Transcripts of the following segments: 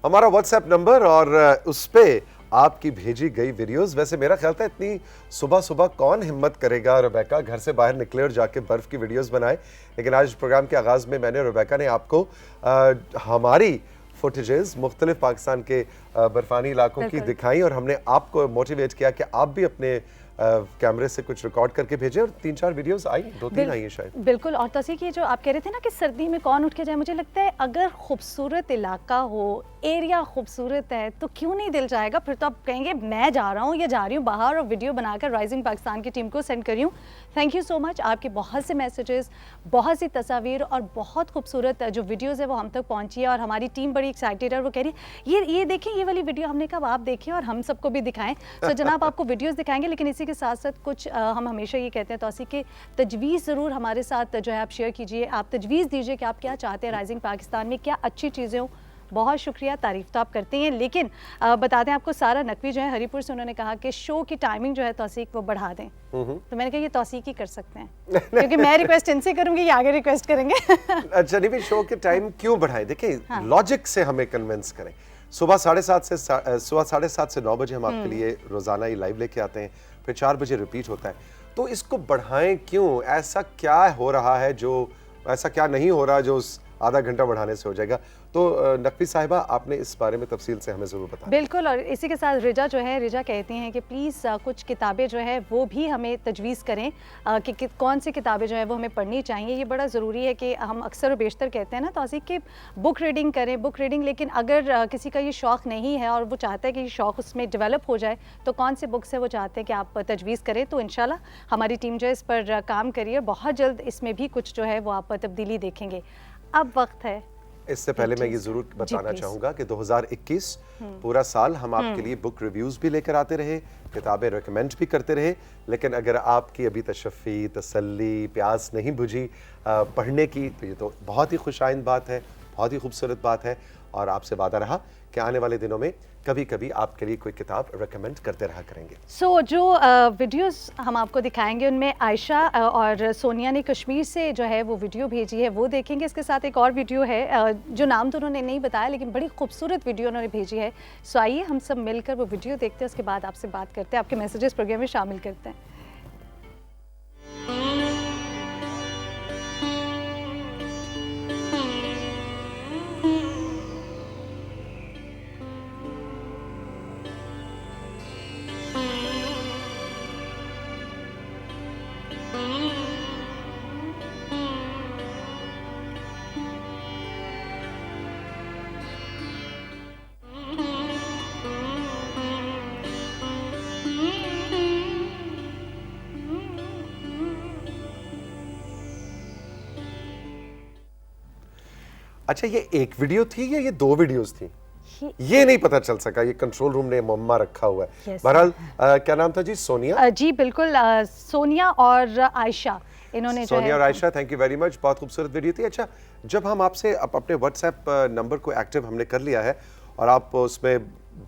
ہمارا what's app number اور اس پہ آپ کی بھیجی گئی ویڈیوز. ویسے میرا خیال تھا اتنی صبح صبح کون ہمت کرے گا ربیکا گھر سے باہر نکلے اور جا کے برف کی ویڈیوز بنائے, لیکن آج پروگرام کے آغاز میں میں نے ربیکا نے آپ کو ہماری فوٹیجز مختلف پاکستان کے برفانی علاقوں کی دکھائیں اور ہم نے آپ کو موٹیویٹ کیا کہ آپ بھی اپنے کیمرے سے کچھ ریکارڈ کر کے بھیجیں, اور 3-4 ویڈیوز آئی, 2-3 آئی ہیں شاید. بالکل. اور توثیق یہ جو آپ کہہ رہے تھے نا کہ سردی میں کون اٹھ کے جائے, مجھے لگتا ہے اگر خوبصورت علاقہ ہو, ایریا خوبصورت ہے تو کیوں نہیں دل جائے گا. پھر تو آپ کہیں گے میں جا رہا ہوں یا جا رہی ہوں باہر اور ویڈیو بنا کر رائزنگ پاکستان کی ٹیم کو سینڈ کری ہوں. تھینک یو سو مچ. آپ کے بہت سے میسیجز, بہت سی تصاویر اور بہت خوبصورت جو ویڈیوز ہے وہ ہم تک پہنچی ہے, اور ہماری ٹیم بڑی ایکسائٹیڈ ہے. وہ کہہ رہی ہے یہ دیکھیں یہ والی ویڈیو, ہم نے کہا آپ دیکھیں اور ہم سب کو بھی دکھائیں. تو جناب آپ کو ویڈیوز دکھائیں گے, لیکن اسی کے ساتھ ساتھ کچھ ہم ہمیشہ یہ کہتے ہیں توثیق کہ تجویز ضرور ہمارے ساتھ جو ہے آپ شیئر کیجئے, آپ تجویز دیجئے کہ آپ کیا چاہتے ہیں رائزنگ پاکستان میں, کیا اچھی چیزیں ہوں. بہت شکریہ, تعریف تو آپ کرتے ہیں, لیکن بتا دیں آپ کو سارا نقوی جو ہے ہری پور سے انہوں نے کہا کہ شو کی ٹائمنگ جو ہے توثیق وہ بڑھا دیں. تو میں نے کہا یہ توثیق ہی کر سکتے ہیں کیونکہ میں ریکویسٹ ان سے کروں گی, یہ آگے ریکویسٹ کریں گے. اچھا نہیں, شو کے ٹائم کیوں بڑھائیں, دیکھیں لاجک سے ہمیں کنونس کریں. صبح 7:30 سے 9 بجے ہم آپ کے لیے روزانہ یہ لائیو لے کے آتے ہیں, پھر 4 بجے ریپیٹ ہوتا ہے. تو اس کو بڑھائیں کیوں؟ ایسا کیا ہو رہا ہے جو ایسا کیا نہیں ہو رہا جو اس آدھا گھنٹہ بڑھانے سے ہو جائے گا؟ تو نقوی صاحبہ آپ نے اس بارے میں تفصیل سے ہمیں ضرور بتایا. بالکل. اور اسی کے ساتھ رجا جو ہے, رجا کہتی ہیں کہ پلیز کچھ کتابیں جو ہے وہ بھی ہمیں تجویز کریں کہ کون سی کتابیں جو ہے وہ ہمیں پڑھنی چاہیے. یہ بڑا ضروری ہے کہ ہم اکثر و بیشتر کہتے ہیں نا توثیق کہ بک ریڈنگ کریں, بک ریڈنگ, لیکن اگر کسی کا یہ شوق نہیں ہے اور وہ چاہتا ہے کہ یہ شوق اس میں ڈیولپ ہو جائے تو کون سے بکس ہے وہ چاہتے ہیں کہ آپ تجویز کریں. تو انشاءاللہ ہماری ٹیم جو ہے اس پر کام کریے اور بہت جلد اس میں بھی کچھ جو ہے وہ آپ تبدیلی دیکھیں گے. اب وقت ہے, اس سے پہلے میں یہ ضرور بتانا چاہوں گا کہ 2021 پورا سال ہم آپ کے لیے بک ریویوز بھی لے کر آتے رہے, کتابیں ریکمینڈ بھی کرتے رہے, لیکن اگر آپ کی ابھی تشفی, تسلی, پیاس نہیں بجھی پڑھنے کی تو یہ تو بہت ہی خوش آئند بات ہے, بہت ہی خوبصورت بات ہے, اور آپ سے وعدہ رہا کہ آنے والے دنوں میں کبھی کبھی آپ کے لیے کوئی کتاب ریکمینڈ کرتے رہا کریں گے. جو ویڈیوز ہم آپ کو دکھائیں گے ان میں عائشہ اور سونیا نے کشمیر سے جو ہے وہ ویڈیو بھیجی ہے, وہ دیکھیں گے. اس کے ساتھ ایک اور ویڈیو ہے جو نام تو انہوں نے نہیں بتایا, لیکن بڑی خوبصورت ویڈیو انہوں نے بھیجی ہے. سو آئیے ہم سب مل کر وہ ویڈیو دیکھتے ہیں, اس کے بعد آپ سے بات کرتے ہیں, آپ کے میسیجز پروگرام میں شامل کرتے ہیں. اچھا یہ ایک ویڈیو تھی یا یہ 2 ویڈیوز تھیں؟ یہ نہیں پتہ چل سکا, یہ کنٹرول روم نے معمہ رکھا ہوا ہے. بہرحال کیا نام تھا جی؟ سونیا. جی بالکل, سونیا اور عائشہ انہوں نے سونیا اور عائشہ, تھینک یو ویری مچ, بہت خوبصورت ویڈیو تھی. اچھا جب ہم آپ سے اپنے واٹس ایپ نمبر کو ایکٹیو ہم نے کر لیا ہے اور آپ اس میں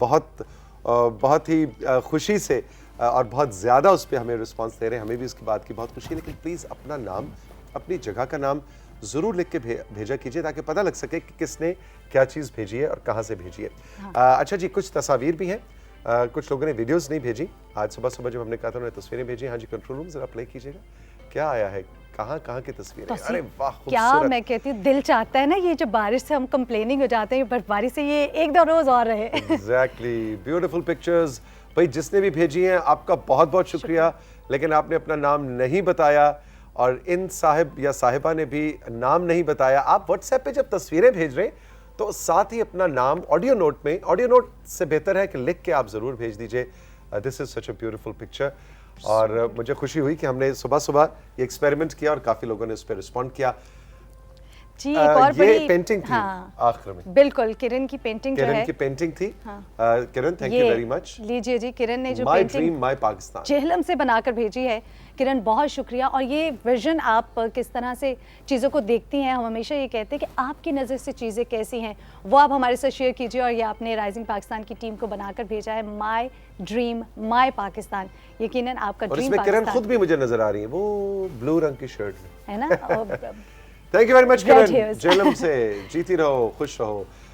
بہت ہی خوشی سے اور بہت زیادہ اس پہ ہمیں رسپانس دے رہے ہیں, ہمیں بھی اس کی بات کی بہت خوشی ہے, لیکن پلیز اپنا نام, اپنی جگہ کا نام ضرور لکھ کے بھیجا کیجئے تاکہ پتہ لگ سکے کہ کس نے کیا چیز بھیجی ہے اور کہاں سے بھیجی ہے. اچھا جی, کچھ تصاویر بھی ہیں, کچھ لوگوں نے ویڈیوز نہیں بھیجی. آج صبح جب ہم نے کہا تھا انہوں نے تصویریں بھیجی. ہاں جی کنٹرول روم ذرا پلے کیجئے گا, کیا آیا ہے, کہاں کی تصویریں؟ ارے واہ خوبصورت. کیا میں کہتی ہوں, دل چاہتا ہے نا یہ جو بارش سے ہم کمپلیننگ ہو جاتے ہیں, برف باری سے یہ 1-2 روز اور رہے. Exactly, beautiful pictures. بھائی جس نے بھی بھیجی ہیں آپ کا بہت بہت شکریہ, لیکن آپ نے اپنا نام نہیں بتایا اور ان صاحب یا صاحبہ نے بھی نام نہیں بتایا. آپ واٹس ایپ پہ جب تصویریں بھیج رہے ہیں تو ساتھ ہی اپنا نام آڈیو نوٹ میں, آڈیو نوٹ سے بہتر ہے کہ لکھ کے آپ ضرور بھیج دیجئے. دس از سچ اے بیوٹیفل پکچر. اور مجھے خوشی ہوئی کہ ہم نے صبح یہ ایکسپیریمنٹ کیا اور کافی لوگوں نے اس پہ رسپونڈ کیا. جی ایک اور بڑی پینٹنگ تھی آخر میں. بالکل, کرن کی پینٹنگ جو ہے, کرن کی پینٹنگ تھی. کرن تھینک یو ویری مچ. لیجئے جی, کرن نے جو مائی پینٹنگ ڈریم مائی پاکستان جہلم سے بنا کر بھیجی ہے. کرن بہت شکریہ. اور یہ ویژن آپ کس طرح سے چیزوں کو دیکھتی ہیں, ہم ہمیشہ یہ کہتے ہیں کہ آپ کی نظر سے چیزیں کیسی ہیں وہ آپ ہمارے ساتھ شیئر کیجیے. اور یہ آپ نے رائزنگ پاکستان کی ٹیم کو بنا کر بھیجا ہے, مائی ڈریم مائی پاکستان. یقیناً آپ کا ڈریم پاکستان. اور اس میں کرن خود بھی مجھے نظر آ رہی ہے, وہ بلو رنگ کی شرٹ میں, ہے نا. تھینک یو ویری مچ کرن, جہلم سے. جیتی رہو, خوش رہو.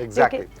Exactly.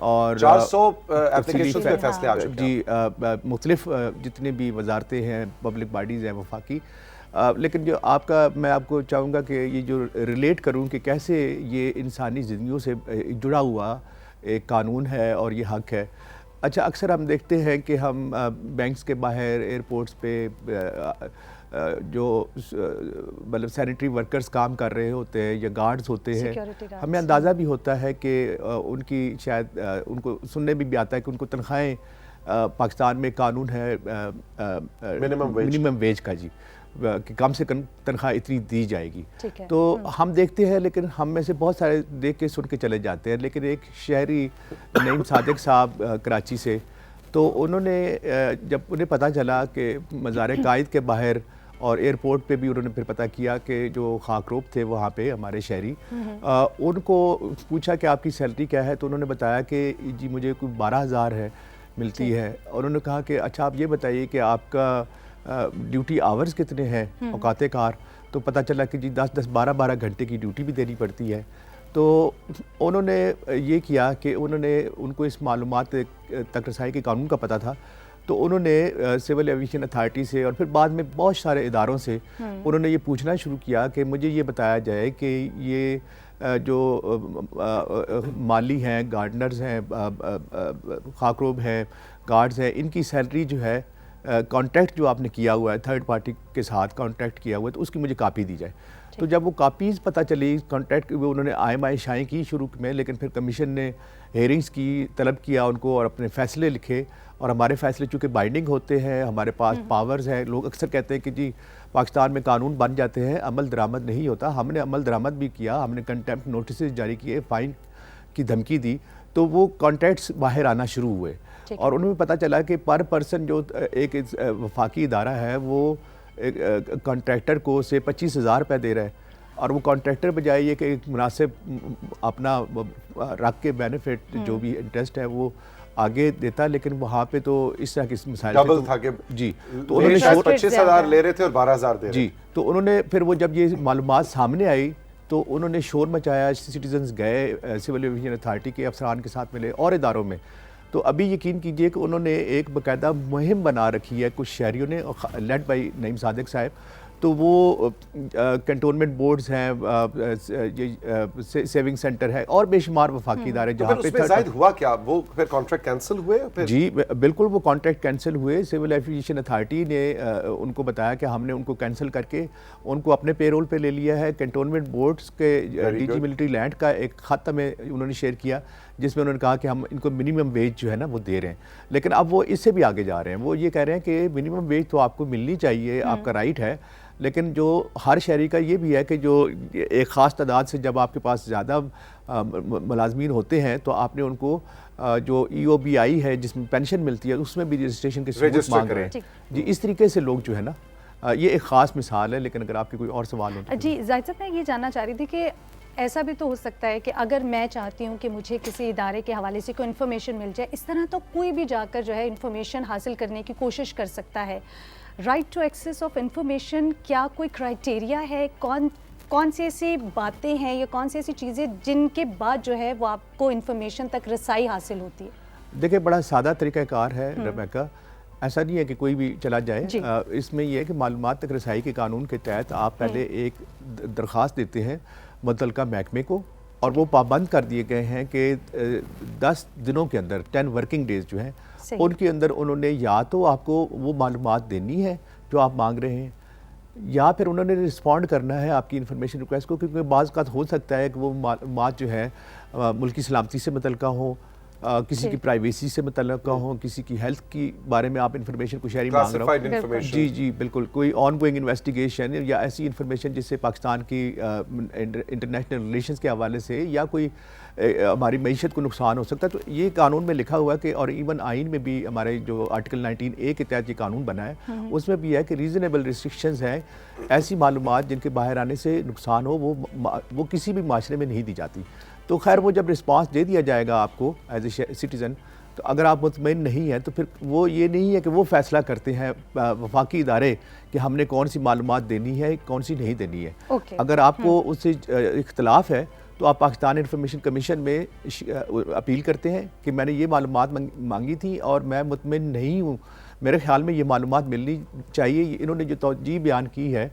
اور 400 اپلیکیشنز پہ فیصلے آ چکے ہیں. جی مختلف جتنے بھی وزارتیں ہیں پبلک باڈیز ہیں وفاقی. لیکن جو آپ کا میں آپ کو چاہوں گا کہ یہ جو ریلیٹ کروں کہ کیسے یہ انسانی زندگیوں سے جڑا ہوا ایک قانون ہے اور یہ حق ہے. اچھا اکثر ہم دیکھتے ہیں کہ ہم بینکس کے باہر ایئرپورٹس پہ جو مطلب سینیٹری ورکرز کام کر رہے ہوتے ہیں یا گارڈز ہوتے ہیں, ہمیں اندازہ بھی ہوتا ہے کہ ان کی شاید ان کو سننے میں بھی آتا ہے کہ ان کو تنخواہیں پاکستان میں قانون ہے منیمم ویج کا جی کہ کم سے کم تنخواہ اتنی دی جائے گی. تو ہم دیکھتے ہیں لیکن ہم میں سے بہت سارے دیکھ کے سن کے چلے جاتے ہیں. لیکن ایک شہری نعیم صادق صاحب کراچی سے, تو انہوں نے جب انہیں پتہ چلا کہ مزار قائد کے باہر اور ایئرپورٹ پہ بھی انہوں نے پھر پتہ کیا کہ جو خاکروب تھے وہاں پہ ہمارے شہری, ان کو پوچھا کہ آپ کی سیلری کیا ہے, تو انہوں نے بتایا کہ جی مجھے کوئی 12,000 ہے ملتی ہے. اور انہوں نے کہا کہ اچھا آپ یہ بتائیے کہ آپ کا ڈیوٹی آورز کتنے ہیں اوقات کار, تو پتہ چلا کہ جی 10 12 گھنٹے کی ڈیوٹی بھی دینی پڑتی ہے. تو انہوں نے یہ کیا کہ انہوں نے ان کو اس معلومات تک رسائی کے قانون کا پتہ تھا, تو انہوں نے سول ایویشن اتھارٹی سے اور پھر بعد میں بہت سارے اداروں سے انہوں نے یہ پوچھنا شروع کیا کہ مجھے یہ بتایا جائے کہ یہ جو مالی ہیں, گارڈنرز ہیں, خاکروب ہیں, گارڈز ہیں, ان کی سیلری جو ہے کانٹیکٹ جو آپ نے کیا ہوا ہے تھرڈ پارٹی کے ساتھ کانٹیکٹ کیا ہوا ہے, تو اس کی مجھے کاپی دی جائے. تو جب وہ کاپیز پتہ چلی کانٹیکٹ, انہوں نے آئے شائیں کی شروع میں, لیکن پھر کمیشن نے ہیئرنگز کی طلب کیا ان کو اور اپنے فیصلے لکھے. اور ہمارے فیصلے چونکہ بائنڈنگ ہوتے ہیں, ہمارے پاس پاورز ہیں. لوگ اکثر کہتے ہیں کہ جی پاکستان میں قانون بن جاتے ہیں, عمل درآمد نہیں ہوتا. ہم نے عمل درآمد بھی کیا, ہم نے کنٹیمپٹ نوٹسز جاری کیے, فائن کی دھمکی دی, تو وہ کانٹیکٹس باہر آنا شروع ہوئے. اور انہوں نے پتہ چلا کہ پر پرسن جو ایک وفاقی ادارہ ہے وہ کانٹریکٹر کو سے 25,000 روپے دے رہا ہے, اور وہ کانٹریکٹر بجائے یہ کہ ایک مناسب اپنا رکھ کے بینیفٹ جو بھی انٹرسٹ ہے وہ آگے دیتا, لیکن وہاں پہ تو اس طرح کے مسائل ڈبل تھا کہ جی, تو انہوں نے 25,000 لے رہے تھے اور 12,000 دے رہے جی. تو انہوں نے پھر وہ جب یہ معلومات سامنے آئی تو انہوں نے شور مچایا, سٹیزنز گئے سول ایویشن اتھارٹی کے افسران کے ساتھ ملے اور اداروں میں. تو ابھی یقین کیجئے کہ انہوں نے ایک باقاعدہ مہم بنا رکھی ہے کچھ شہریوں نے, لیڈ بائی نعیم صادق صاحب. تو وہ کنٹونمنٹ بورڈز ہیں, سیونگ سینٹر ہے اور بے شمار وفاقی ادارے جہاں پہ. اس میں زائد ہوا کیا, وہ پھر کانٹریکٹ کینسل ہوئے؟ جی بالکل وہ کانٹریکٹ کینسل ہوئے. سول ایویشن اتھارٹی نے ان کو بتایا کہ ہم نے ان کو کینسل کر کے ان کو اپنے پے رول پہ لے لیا ہے. کنٹونمنٹ بورڈز کے ڈی جی ملٹری لینڈ کا ایک خط ہمیں انہوں نے شیئر کیا جس میں انہوں نے کہا کہ ہم ان کو منیمم ویج جو ہے نا وہ دے رہے ہیں. لیکن اب وہ اس سے بھی آگے جا رہے ہیں, وہ یہ کہہ رہے ہیں کہ منیمم ویج تو آپ کو ملنی چاہیے, آپ کا رائٹ ہے, لیکن جو ہر شہری کا یہ بھی ہے کہ جو ایک خاص تعداد سے جب آپ کے پاس زیادہ ملازمین ہوتے ہیں تو آپ نے ان کو جو ای او بی آئی ہے جس میں پینشن ملتی ہے اس میں بھی رجسٹریشن کی ثبوت مانگ رہے ہیں. جی اس طریقے سے لوگ جو ہے نا یہ ایک خاص مثال ہے. لیکن اگر آپ کے کوئی اور سوال ہو. جی زاہد صاحب میں یہ جاننا چاہ رہی تھی کہ ایسا بھی تو ہو سکتا ہے کہ اگر میں چاہتی ہوں کہ مجھے کسی ادارے کے حوالے سے کوئی انفارمیشن مل جائے, اس طرح تو کوئی بھی جا کر جو ہے انفارمیشن حاصل کرنے کی کوشش کر سکتا ہے. Right to access of information, کیا کوئی کرائٹیریا ہے, کون سی ایسی باتیں ہیں یا کون سی ایسی چیزیں جن کے بعد جو ہے وہ آپ کو انفارمیشن تک رسائی حاصل ہوتی ہے؟ دیکھیں بڑا سادہ طریقہ کار ہے ربیکا, ایسا نہیں ہے کہ کوئی بھی چلا جائے. اس میں یہ ہے کہ معلومات تک رسائی کے قانون کے تحت آپ پہلے ایک درخواست دیتے ہیں متعلقہ محکمے کو, اور وہ پابند کر دیے گئے ہیں کہ 10 دنوں کے اندر 10 ورکنگ ڈیز جو ہیں ان کے اندر انہوں نے یا تو آپ کو وہ معلومات دینی ہے جو آپ مانگ رہے ہیں, یا پھر انہوں نے رسپونڈ کرنا ہے آپ کی انفارمیشن ریکویسٹ کو. کیونکہ بعض اوقات ہو سکتا ہے کہ وہ معلومات جو ہے ملکی سلامتی سے متعلقہ ہوں, کسی کی پرائیویسی سے متعلقہ ہوں, کسی کی ہیلتھ کی بارے میں آپ انفارمیشن کو شیئر مانگ رہے ہوں. جی جی بالکل, کوئی آن گوئنگ انویسٹیگیشن یا ایسی انفارمیشن جس سے پاکستان کی انٹرنیشنل ریلیشنز کے حوالے سے یا کوئی ہماری معیشت کو نقصان ہو سکتا ہے. تو یہ قانون میں لکھا ہوا ہے کہ, اور ایون آئین میں بھی ہمارے جو آرٹیکل 19A کے تحت یہ قانون بنا ہے اس میں بھی ہے کہ ریزنیبل ریسٹرکشنز ہیں, ایسی معلومات جن کے باہر آنے سے نقصان ہو وہ کسی بھی معاشرے میں نہیں دی جاتی. تو خیر وہ جب رسپانس دے دیا جائے گا آپ کو ایز اے سٹیزن, تو اگر آپ مطمئن نہیں ہیں تو پھر وہ یہ نہیں ہے کہ وہ فیصلہ کرتے ہیں وفاقی ادارے کہ ہم نے کون سی معلومات دینی ہے کون سی نہیں دینی ہے. اگر آپ کو اس سے اختلاف ہے تو آپ پاکستان انفارمیشن کمیشن میں اپیل کرتے ہیں کہ میں نے یہ معلومات مانگی تھی اور میں مطمئن نہیں ہوں، میرے خیال میں یہ معلومات ملنی چاہیے، انہوں نے جو توجہ بیان کی ہے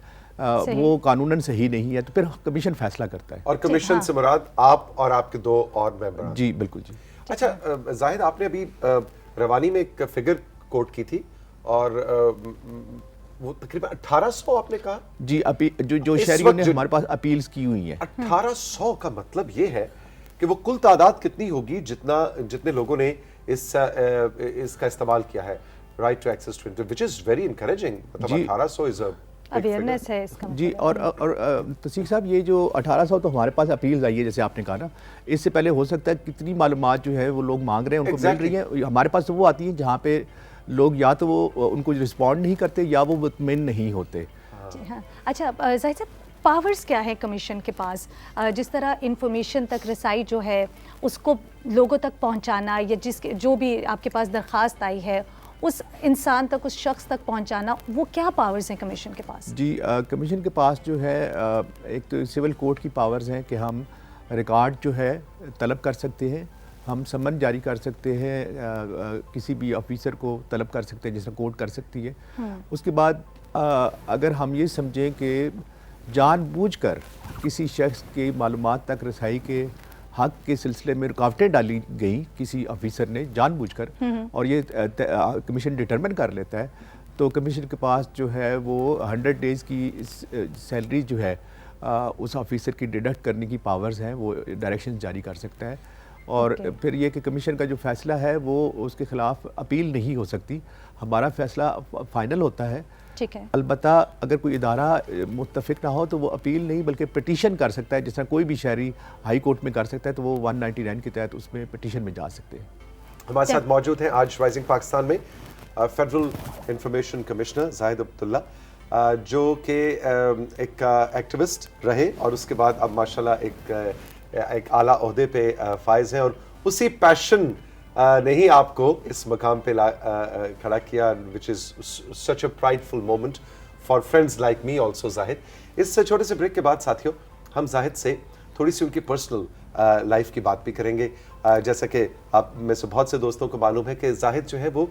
وہ قانوناً صحیح نہیں ہے، تو پھر کمیشن فیصلہ کرتا ہے. اور کمیشن سے مراد آپ اور آپ کے 2 اور ممبران؟ جی بالکل جی. اچھا زاہد، آپ نے ابھی روانی میں ایک فگر کوٹ کی تھی اور وہ تقریباً 1800 آپ نے کہا؟ جی جو شہریوں نے ہمارے پاس اپیلز کی ہوئی ہیں. 1800 کا مطلب یہ ہے کہ وہ کل تعداد کتنی ہوگی جتنے لوگوں نے اس کا استعمال کیا ہے، right to access to internet, which is very encouraging. مطلب 1800 is a اویئرنیس ہے اس کا. جی. اور تصدیق صاحب یہ جو 1800 تو ہمارے پاس اپیلز آئی ہے جیسے آپ نے کہا نا، اس سے پہلے ہو سکتا ہے کتنی معلومات جو ہے وہ لوگ مانگ رہے ہیں ان کو مل رہی ہیں. ہمارے پاس تو وہ آتی ہیں جہاں پہ لوگ یا تو وہ ان کو رسپونڈ نہیں کرتے یا وہ مطمئن نہیں ہوتے. جی ہاں. اچھا زاہد صاحب، پاورز کیا ہے کمیشن کے پاس؟ جس طرح انفارمیشن تک رسائی جو ہے اس کو لوگوں تک پہنچانا، یا جو بھی آپ کے پاس درخواست آئی ہے اس انسان تک، اس شخص تک پہنچانا، وہ کیا پاورز ہیں کمیشن کے پاس؟ جی کمیشن کے پاس جو ہے ایک تو سول کوڈ کی پاورز ہیں کہ ہم ریکارڈ جو ہے طلب کر سکتے ہیں، ہم سمن جاری کر سکتے ہیں، کسی بھی آفیسر کو طلب کر سکتے ہیں جس طرح کورٹ کر سکتی ہے. اس کے بعد اگر ہم یہ سمجھیں کہ جان بوجھ کر کسی شخص کی معلومات تک رسائی کے حق کے سلسلے میں رکاوٹیں ڈالی گئیں کسی آفیسر نے جان بوجھ کر، اور یہ کمیشن ڈٹرمن کر لیتا ہے، تو کمیشن کے پاس جو ہے وہ 100 ڈیز کی سیلری جو ہے اس آفیسر کی ڈیڈکٹ کرنے کی پاورز ہیں، وہ ڈائریکشن جاری کر سکتا ہے. اور پھر یہ کہ کمیشن کا جو فیصلہ ہے وہ اس کے خلاف اپیل نہیں ہو سکتی، ہمارا فیصلہ فائنل ہوتا ہے. ٹھیک ہے. البتہ اگر کوئی ادارہ متفق نہ ہو تو وہ اپیل نہیں بلکہ پٹیشن کر سکتا ہے، جس طرح کوئی بھی شہری ہائی کورٹ میں کر سکتا ہے، تو وہ 199 کے تحت اس میں پٹیشن میں جا سکتے ہیں. ہمارے ساتھ موجود ہیں آج رائزنگ پاکستان میں فیڈرل انفارمیشن کمشنر زاہد عبداللہ، جو کہ ایک ایکٹیوسٹ رہے اور اس کے بعد اب ماشاءاللہ ایک اعلیٰ عہدے پہ فائز ہیں، اور اسی پیشن نے ہی آپ کو اس مقام پہ کھڑا کیا، which is such a prideful moment for friends like me also. زاہد، اس چھوٹے سے بریک کے بعد ساتھیوں ہم زاہد سے تھوڑی سی ان کی پرسنل لائف کی بات بھی کریں گے. جیسا کہ آپ میں سے بہت سے دوستوں کو معلوم ہے کہ زاہد جو ہے وہ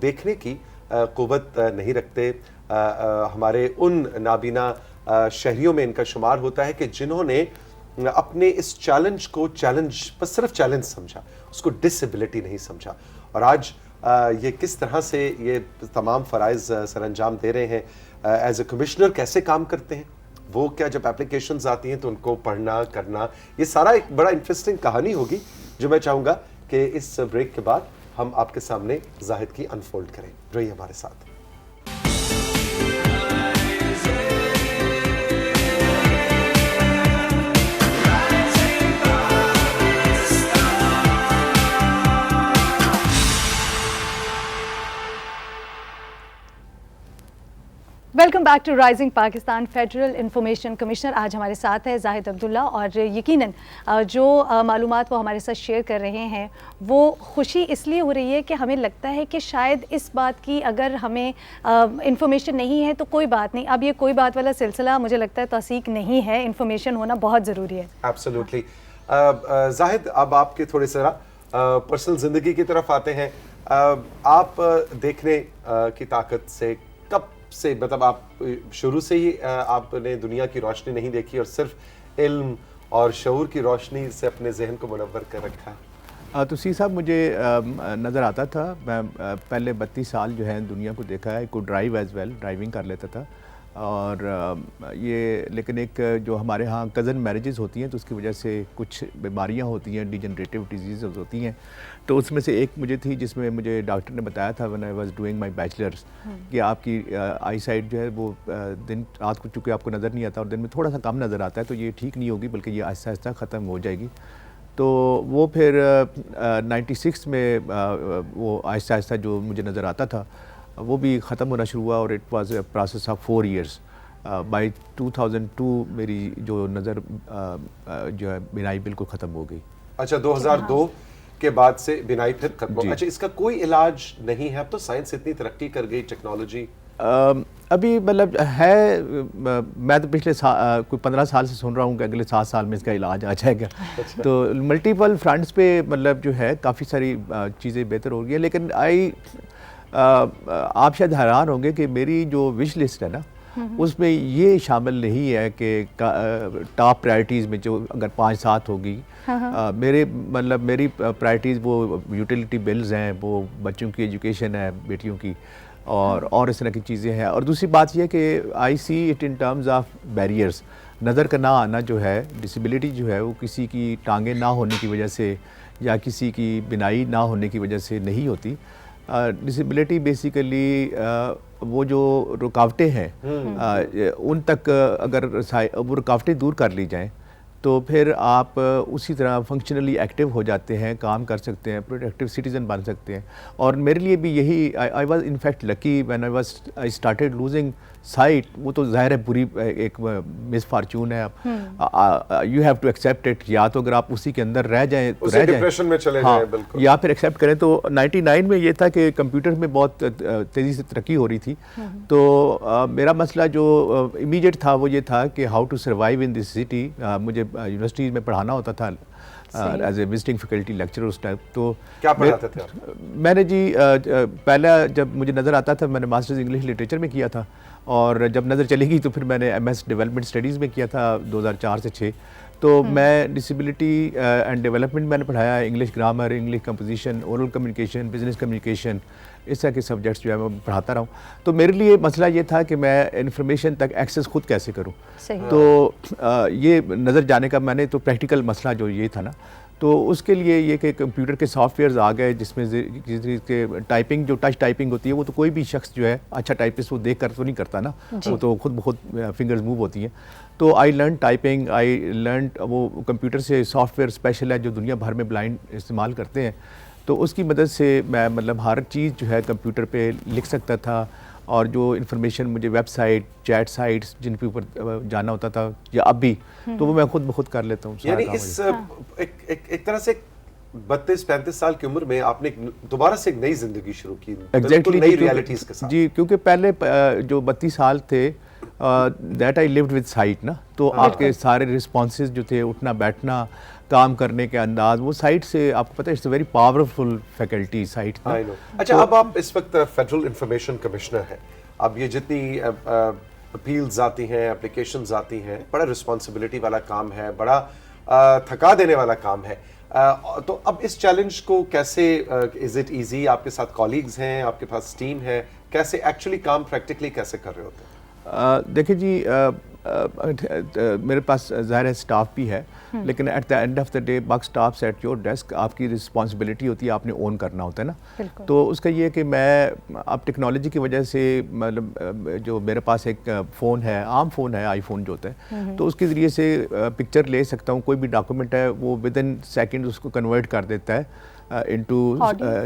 دیکھنے کی قوت نہیں رکھتے. ہمارے ان نابینا شہریوں میں ان کا شمار ہوتا ہے کہ جنہوں نے اپنے اس چیلنج کو بس صرف چیلنج سمجھا، اس کو ڈسیبلٹی نہیں سمجھا. اور آج یہ کس طرح سے یہ تمام فرائض سر انجام دے رہے ہیں، ایز اے کمشنر کیسے کام کرتے ہیں وہ، کیا جب اپلیکیشنز آتی ہیں تو ان کو پڑھنا کرنا، یہ سارا ایک بڑا انٹرسٹنگ کہانی ہوگی جو میں چاہوں گا کہ اس بریک کے بعد ہم آپ کے سامنے زاہد کی انفولڈ کریں. رہیے ہمارے ساتھ. Welcome back to Rising Pakistan. Federal information commissioner آج ہمارے ساتھ ہے زاہد عبداللہ، اور یقیناً جو معلومات وہ ہمارے ساتھ شیئر کر رہے ہیں وہ خوشی اس لیے ہو رہی ہے کہ ہمیں لگتا ہے کہ شاید اس بات کی اگر ہمیں انفارمیشن نہیں ہے تو کوئی بات نہیں، اب یہ کوئی بات والا سلسلہ مجھے لگتا ہے توثیق نہیں ہے، انفارمیشن ہونا بہت ضروری ہے. ایبسلیوٹلی. زاہد، اب آپ کے تھوڑے ذرا پرسنل زندگی کی طرف آتے ہیں. آپ دیکھنے کی طاقت سے کب سے، مطلب آپ شروع سے ہی آپ نے دنیا کی روشنی نہیں دیکھی اور صرف علم اور شعور کی روشنی سے اپنے ذہن کو منور کر رکھا ہے؟ تو سی صاحب مجھے نظر آتا تھا، میں پہلے 32 سال جو ہے دنیا کو دیکھا ہے، کو ڈرائیو ایز ویل، ڈرائیونگ کر لیتا تھا. اور یہ لیکن ایک جو ہمارے ہاں کزن میرجز ہوتی ہیں تو اس کی وجہ سے کچھ بیماریاں ہوتی ہیں، ڈیجنریٹیو ڈیزیزز ہوتی ہیں، تو اس میں سے ایک مجھے تھی جس میں مجھے ڈاکٹر نے بتایا تھا when I was doing my bachelor's کہ آپ کی آئی سائٹ جو ہے وہ دن رات کو چونکہ آپ کو نظر نہیں آتا اور دن میں تھوڑا سا کم نظر آتا ہے، تو یہ ٹھیک نہیں ہوگی بلکہ یہ آہستہ آہستہ ختم ہو جائے گی. تو وہ پھر 96 میں وہ آہستہ آہستہ جو مجھے نظر آتا تھا وہ بھی ختم ہونا شروع ہوا، اور it was a process of 4 years. By 2002 میری جو نظر جو ہے بینائی بالکل ختم ہو گئی. اچھا، 2002 کے بعد سے بینائی پھر ختم ہو. اچھا، اس کا کوئی علاج نہیں ہے؟ اب تو سائنس اتنی ترقی کر گئی، ٹیکنالوجی. ابھی مطلب ہے میں تو پچھلے کوئی 15 سال سے سن رہا ہوں کہ اگلے 7 سال میں اس کا علاج آ جائے گا. تو ملٹیپل فرنٹس پہ مطلب جو ہے کافی ساری چیزیں بہتر ہو گئی ہیں. لیکن آپ شاید حیران ہوں گے کہ میری جو وش لسٹ ہے نا اس میں یہ شامل نہیں ہے کہ ٹاپ پرائرٹیز میں جو اگر 5-7 ہوگی میری پرائرٹیز وہ یوٹیلیٹی بلز ہیں, وہ بچوں کی ایجوکیشن ہے, بیٹیوں کی, اور اس طرح کی چیزیں ہیں. اور دوسری بات یہ کہ I see it in terms of barriers. نظر کا نہ آنا جو ہے, ڈسیبلٹی جو ہے, وہ کسی کی ٹانگیں نہ ہونے کی وجہ سے یا کسی کی بینائی نہ ہونے کی وجہ سے نہیں ہوتی. ڈسیبلٹی بیسیکلی وہ جو رکاوٹیں ہیں ان تک اگر وہ رکاوٹیں دور کر لی جائیں تو پھر آپ اسی طرح فنکشنلی ایکٹیو ہو جاتے ہیں, کام کر سکتے ہیں, پروڈکٹیو سٹیزن بن سکتے ہیں. اور میرے لیے بھی یہی I was in fact lucky when I started losing sight. وہ تو ظاہر ہے پوری ایک مس فارچون ہے. You have to accept it. یا تو اگر آپ اسی کے اندر رہ جائیں تو رہ ڈپریشن میں چلے جائیں, بالکل, یا پھر ایکسیپٹ کریں. تو 99 میں یہ تھا کہ کمپیوٹر میں بہت تیزی سے ترقی ہو رہی تھی. تو میرا مسئلہ جو امیڈیٹ تھا وہ یہ تھا کہ how to survive in this city. مجھے یونیورسٹیز میں پڑھانا ہوتا تھا as a visiting faculty lecturer اس ٹائم. تو کیا پڑھاتے تھے آپ؟ میں نے جی پہلا جب مجھے نظر آتا تھا میں نے ماسٹرز انگلش لٹریچر میں کیا تھا, اور جب نظر چلی گئی تو پھر میں نے ایم ایس ڈیولپمنٹ اسٹڈیز میں کیا تھا 2004 سے 6. تو میں ڈسیبلٹی اینڈ ڈیولپمنٹ میں نے پڑھایا, English grammar, English composition, oral communication, business communication, اس طرح کے سبجیکٹس جو ہے میں پڑھاتا رہا ہوں. تو میرے لیے مسئلہ یہ تھا کہ میں انفارمیشن تک ایکسیس خود کیسے کروں. تو یہ نظر جانے کا میں نے تو پریکٹیکل مسئلہ جو یہ تھا نا, تو اس کے لیے یہ کہ کمپیوٹر کے سافٹ ویئرز آ گئے جس میں کہ ٹائپنگ جو ٹچ ٹائپنگ ہوتی ہے وہ تو کوئی بھی شخص جو ہے اچھا ٹائپسٹ وہ دیکھ کر تو نہیں کرتا نا, وہ تو خود بخود فنگرز موو ہوتی ہیں. تو I learn typing, I learn وہ کمپیوٹر سے سافٹ ویئر اسپیشل ہے جو دنیا بھر میں بلائنڈ استعمال کرتے ہیں. تو اس کی مدد سے میں مطلب ہر چیز جو ہے کمپیوٹر پہ لکھ سکتا تھا, اور جو انفارمیشن مجھے ویب سائٹ, چیٹ سائٹس جن کے اوپر جانا ہوتا تھا یا اب بھی, تو وہ میں خود بخود کر لیتا ہوں. یعنی اس ایک طرح سے 32-35 سال کی عمر میں آپ نے دوبارہ سے ایک نئی زندگی شروع کی, بالکل نئی ریالٹیز کے ساتھ. جی, کیونکہ پہلے جو 32 سال تھے that I lived with sight نا, تو آپ کے سارے رسپانسز جو تھے, اٹھنا بیٹھنا, کام کرنے کے انداز, وہ سائٹ سے آپ کو پتہ ہے it's a very powerful faculty sight. اچھا, اب آپ اس وقت فیڈرل انفارمیشن کمشنر ہیں. اب یہ جتنی اپیلز آتی ہیں, اپلیکیشنز آتی ہیں, بڑا رسپانسبلٹی والا کام ہے, بڑا تھکا دینے والا کام ہے. تو اب اس چیلنج کو کیسے, از اٹ ایزی, آپ کے ساتھ کالیگز ہیں, آپ کے پاس ٹیم ہے, کیسے ایکچولی کام پریکٹیکلی کیسے کر رہے ہوتے ہیں؟ دیکھیں جی, میرے پاس ظاہر ہے اسٹاف بھی ہے, لیکن at the end of the day buck stops at your desk. آپ کی رسپانسبلٹی ہوتی ہے, آپ نے اون کرنا ہوتا ہے نا. تو اس کا یہ کہ میں اب ٹیکنالوجی کی وجہ سے مطلب جو میرے پاس ایک فون ہے, عام فون ہے, آئی فون جو ہوتا ہے, تو اس کے ذریعے سے پکچر لے سکتا ہوں. کوئی بھی ڈاکومنٹ ہے وہ ود ان سیکنڈ اس کو کنورٹ کر دیتا ہے into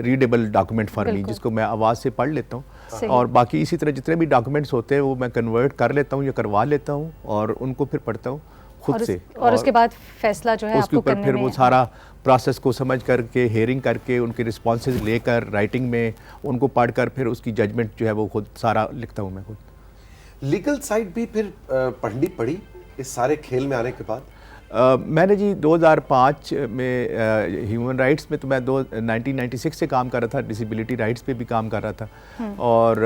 readable document for me, جس کو میں آواز سے پڑھ لیتا ہوں. اور باقی اسی طرح جتنے بھی ڈاکومنٹس ہوتے ہیں وہ میں کنورٹ کر لیتا ہوں یا کروا لیتا ہوں, اور ان کو پھر پڑھتا ہوں خود سے. اور اس کے بعد فیصلہ جو ہے اس کے اوپر پھر وہ سارا پروسیس کو سمجھ کر کے, ہیئرنگ کر کے, ان کے رسپانسز لے کر, رائٹنگ میں ان کو پڑھ کر پھر اس کی ججمنٹ جو ہے وہ خود سارا لکھتا ہوں میں خود. لیگل سائڈ بھی پھر پڑھنی پڑی اس سارے کھیل میں آنے کے بعد؟ میں نے جی 2005 میں ہیومن رائٹس میں, تو میں 1996 سے کام کر رہا تھا, ڈسیبلٹی رائٹس پہ بھی کام کر رہا تھا, اور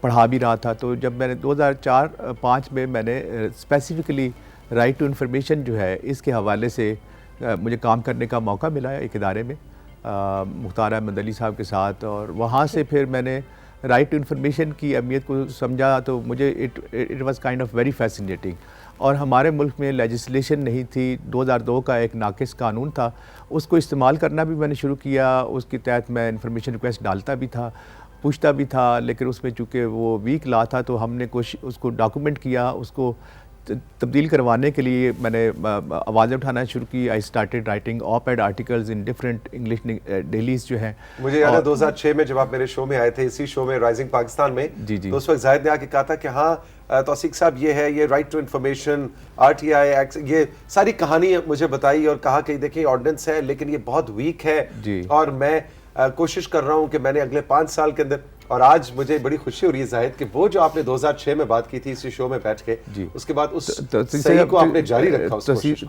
پڑھا بھی رہا تھا. تو جب میں نے 2004-05 میں نے اسپیسیفکلی رائٹ ٹو انفارمیشن جو ہے اس کے حوالے سے مجھے کام کرنے کا موقع ملا ایک ادارے میں مختار احمد علی صاحب کے ساتھ, اور وہاں سے پھر میں نے رائٹ ٹو انفارمیشن کی اہمیت کو سمجھا. تو مجھے it was kind of very fascinating. اور ہمارے ملک میں لیجسلیشن نہیں تھی, 2002 کا ایک ناقص قانون تھا, اس کو استعمال کرنا بھی میں نے شروع کیا. اس کے تحت میں انفارمیشن ریکویسٹ ڈالتا بھی تھا, پوچھتا بھی تھا, لیکن اس میں چونکہ وہ ویک لا تھا تو ہم نے اس کو ڈاکومنٹ کیا, اس کو تبدیل کروانے کے لیے میں نے آوازیں اٹھانا شروع کی. آئی اسٹارٹیڈ رائٹنگ آپ add articles in different English delays جو ہیں. مجھے یاد ہے 2006 میں جب آپ میرے شو میں آئے تھے, اسی شو میں رائزنگ پاکستان میں, تو اس وقت زاہد نے آ کے کہا تھا کہ ہاں توثیق صاحب یہ ہے, یہ right to information, RTI act, یہ ساری کہانی مجھے بتائی, اور کہا کہ دیکھیں آرڈیننس ہے لیکن یہ بہت ویک ہے, اور میں کوشش کر رہا ہوں کہ میں نے اگلے 5 سال کے اندر اور آج مجھے بڑی خوشی ہو رہی ہے زاہد کہ وہ جو آپ نے 2006 میں بات کی تھی اسی شو میں بیٹھ کے, اس کے بعد اس صحیح کو آپ نے جاری رکھا.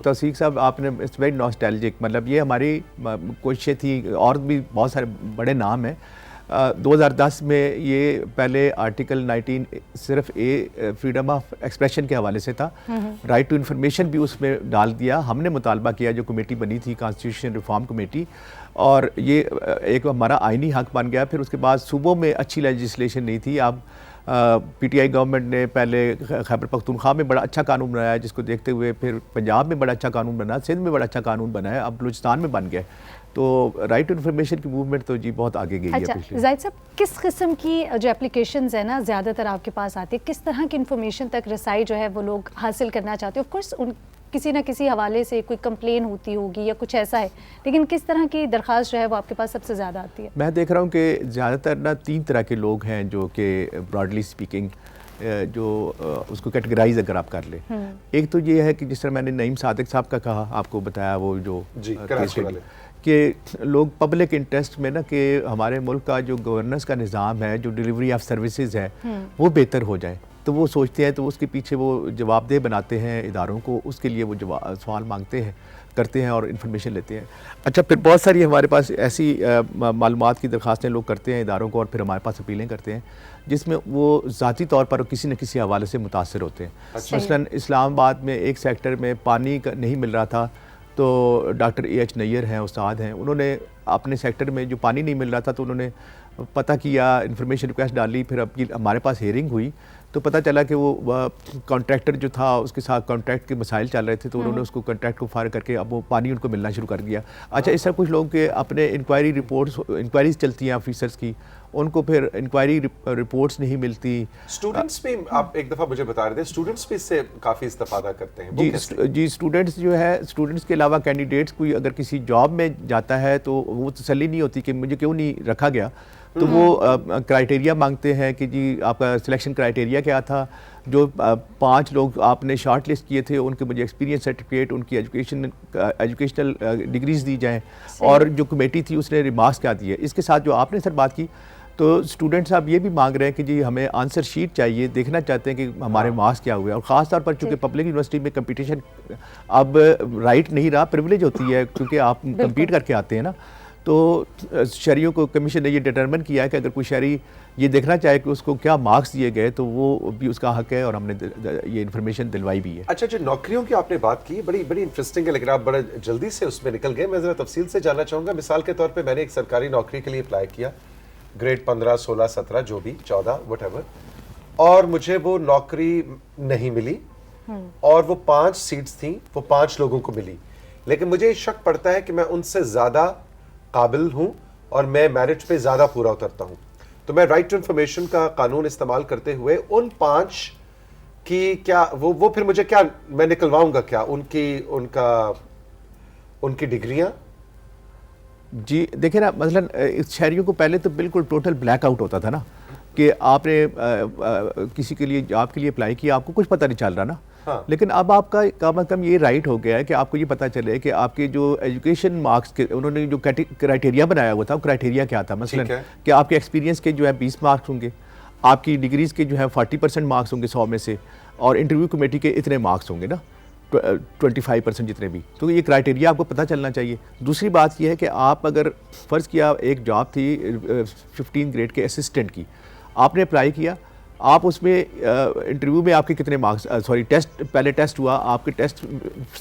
توثیق صاحب آپ نے اٹس ویری ناسٹیلجک, مطلب یہ ہماری کوششیں تھی, اور بھی بہت سارے بڑے نام ہیں. 2010 میں یہ پہلے آرٹیکل 19 صرف فریڈم آف ایکسپریشن کے حوالے سے تھا, رائٹ ٹو انفارمیشن بھی اس میں ڈال دیا. ہم نے مطالبہ کیا, جو کمیٹی بنی تھی کانسٹیٹیوشن ریفارم کمیٹی, اور یہ ایک ہمارا آئینی حق بن گیا. پھر اس کے بعد صوبوں میں اچھی لیجسلیشن نہیں تھی. اب پی ٹی آئی گورنمنٹ نے پہلے خیبر پختونخوا میں بڑا اچھا قانون بنایا, جس کو دیکھتے ہوئے پھر پنجاب میں بڑا اچھا قانون بنا, سندھ میں بڑا اچھا قانون بنا ہے, اب بلوچستان میں بن گیا. تو رائٹ ٹو انفارمیشن کی موومنٹ تو جی بہت آگے گئی ہے. اچھا زاہد صاحب, کس قسم کی جو اپلیکیشنز ہیں نا زیادہ تر آپ کے پاس آتی ہے, کس طرح کی انفارمیشن تک رسائی جو ہے وہ لوگ حاصل کرنا چاہتے ہیں؟ آف کورس ان کسی نہ کسی حوالے سے کوئی کمپلین ہوتی ہوگی یا کچھ ایسا ہے, لیکن کس طرح کی درخواست جو ہے وہ آپ کے پاس سب سے زیادہ آتی ہے؟ میں دیکھ رہا ہوں کہ زیادہ تر نا 3 طرح کے لوگ ہیں جو کہ براڈلی اسپیکنگ جو اس کو کیٹیگرائز اگر آپ کر لیں. ایک تو یہ ہے کہ جس طرح میں نے نعیم صادق صاحب کا کہا, آپ کو بتایا وہ جو کہ لوگ پبلک انٹرسٹ میں نا کہ ہمارے ملک کا جو گورننس کا نظام ہے, جو ڈیلیوری آف سروسز ہے وہ بہتر ہو جائے, تو وہ سوچتے ہیں, تو اس کے پیچھے وہ جواب دہ بناتے ہیں اداروں کو, اس کے لیے وہ سوال مانگتے ہیں, کرتے ہیں اور انفارمیشن لیتے ہیں. اچھا پھر بہت ساری ہمارے پاس ایسی معلومات کی درخواستیں لوگ کرتے ہیں اداروں کو, اور پھر ہمارے پاس اپیلیں کرتے ہیں جس میں وہ ذاتی طور پر کسی نہ کسی حوالے سے متاثر ہوتے ہیں. مثلاً اسلام آباد میں ایک سیکٹر میں پانی نہیں مل رہا تھا, تو ڈاکٹر اے ایچ نیر ہیں, استاد ہیں, انہوں نے اپنے سیکٹر میں جو پانی نہیں مل رہا تھا تو انہوں نے پتہ کیا, انفارمیشن ریکویسٹ ڈالی. پھر اب ہمارے پاس ہیئرنگ ہوئی تو پتہ چلا کہ وہ کانٹریکٹر جو تھا اس کے ساتھ کانٹریکٹ کے مسائل چل رہے تھے, تو انہوں نے اس کو کانٹریکٹ کو فائر کر کے اب وہ پانی ان کو ملنا شروع کر دیا. اچھا اس طرح کچھ لوگ کے اپنے انکوائریز چلتی ہیں آفیسرز کی, ان کو پھر انکوائری رپورٹس نہیں ملتی. اسٹوڈنٹس بھی آپ ایک دفعہ مجھے بتا رہے تھے اسٹوڈنٹس بھی اس سے کافی استفادہ کرتے ہیں. جی اسٹوڈنٹس جو ہے, اسٹوڈنٹس کے علاوہ کینڈیڈیٹس کوئی اگر کسی جاب میں جاتا ہے تو وہ تسلی نہیں ہوتی کہ مجھے کیوں نہیں رکھا گیا, تو وہ کرائٹیریا مانگتے ہیں کہ جی آپ کا سلیکشن کرائٹیریا کیا تھا. جو 5 لوگ آپ نے شارٹ لسٹ کیے تھے ان کے مجھے ایکسپیرینس سرٹیفکیٹ, ان کی ایجوکیشنل ڈگریز دی جائیں, اور جو کمیٹی تھی اس نے ریمارکس کیا دیے. اس کے ساتھ جو آپ نے سر بات کی, تو اسٹوڈنٹس اب یہ بھی مانگ رہے ہیں کہ جی ہمیں آنسر شیٹ چاہیے, دیکھنا چاہتے ہیں کہ ہمارے مارکس کیا ہوئے. اور خاص طور پر چونکہ پبلک یونیورسٹی میں کمپٹیشن اب رائٹ نہیں رہا, پریویلیج ہوتی ہے کیونکہ آپ کمپیٹ کر کے آتے ہیں نا. تو شہریوں کو کمیشن نے یہ ڈٹرمن کیا ہے کہ اگر کوئی شہری یہ دیکھنا چاہے کہ اس کو کیا مارکس دیے گئے تو وہ بھی اس کا حق ہے, اور ہم نے یہ انفارمیشن دلوائی بھی ہے. اچھا جو نوکریوں کی آپ نے بات کی بڑی انٹرسٹنگ ہے, لیکن آپ بڑا جلدی سے اس میں نکل گئے. میں ذرا تفصیل سے جاننا چاہوں گا. مثال کے طور پہ میں نے ایک سرکاری نوکری کے لیے اپلائی کیا, گریڈ 15 16 17 جو بھی 14 وٹ ایور, اور مجھے وہ نوکری نہیں ملی, اور وہ 5 سیٹس تھیں, وہ 5 لوگوں کو ملی, لیکن مجھے شک پڑتا ہے کہ میں ان سے زیادہ قابل ہوں اور میں میرٹ پہ زیادہ پورا اترتا ہوں. تو میں رائٹ ٹو انفارمیشن کا قانون استعمال کرتے ہوئے ان 5 کی کیا وہ پھر مجھے کیا میں نکلواؤں گا, کیا ان کی ڈگریاں؟ جی دیکھیں نا, مثلا شہریوں کو پہلے تو بالکل ٹوٹل بلیک آؤٹ ہوتا تھا نا, کہ آپ نے کسی کے لیے جاب کے لیے اپلائی کیا, آپ کو کچھ پتہ نہیں چل رہا نا. لیکن اب آپ کا کم از کم یہ رائٹ ہو گیا ہے کہ آپ کو یہ پتہ چلے کہ آپ کے جو ایجوکیشن مارکس کے انہوں نے جو کرائٹیریا بنایا ہوا تھا, وہ کرائٹیریا کیا تھا. مثلا کہ آپ کے ایکسپیرینس کے جو ہے 20 مارکس ہوں گے, آپ کی ڈگریز کے جو ہے 40% مارکس ہوں گے 100 میں سے, اور انٹرویو کمیٹی کے اتنے مارکس ہوں گے نا 25% جتنے بھی. تو یہ کرائٹیریا آپ کو پتہ چلنا چاہیے. دوسری بات یہ ہے کہ آپ اگر فرض کیا ایک جاب تھی 15 گریڈ کے اسسٹنٹ کی, آپ نے اپلائی کیا, آپ اس میں انٹرویو میں آپ کے کتنے مارکس, ٹیسٹ پہلے ٹیسٹ ہوا, آپ کے ٹیسٹ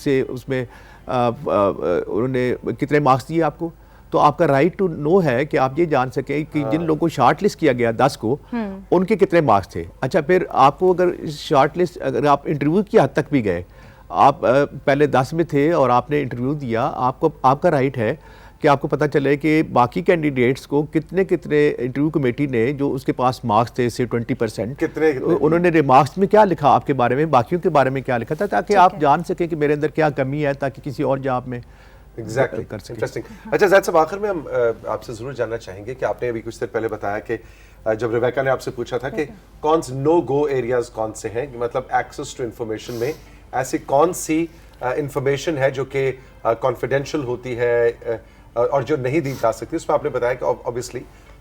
سے اس میں انہوں نے کتنے مارکس دیے آپ کو, تو آپ کا رائٹ ٹو نو ہے کہ آپ یہ جان سکیں کہ جن لوگوں کو شارٹ لسٹ کیا گیا 10 کو, ان کے کتنے مارکس تھے. اچھا پھر آپ کو اگر شارٹ لسٹ, اگر آپ انٹرویو کی حد تک بھی گئے, آپ پہلے 10 میں تھے اور آپ نے انٹرویو دیا, آپ کا رائٹ ہے کہ آپ کو پتہ چلے کہ باقی کینڈیڈیٹس کو کتنے انٹرویو کمیٹی نے جو اس کے پاس مارکس تھے سے 20%, انہوں نے ریمارکس میں کیا لکھا آپ کے بارے میں, باقیوں کے بارے میں کیا لکھا تھا, تاکہ آپ جان سکیں کہ میرے اندر کیا کمی ہے, تاکہ کسی اور جاب میں کر سکیں. اچھا زید صاحب, آخر میں ہم آپ سے ضرور جاننا چاہیں گے کہ آپ نے ابھی کچھ دیر پہلے بتایا کہ جب ریبیکا نے آپ سے پوچھا تھا کہ کون سے نو گو ایریاز کون سے ہیں, مطلب ایکسیس ٹو انفارمیشن میں ایسی کون سی انفارمیشن ہے جو کہ کانفیڈینشیل ہوتی ہے اور جو نہیں دی جا سکتی, اس میں آپ نے بتایا کہ obviously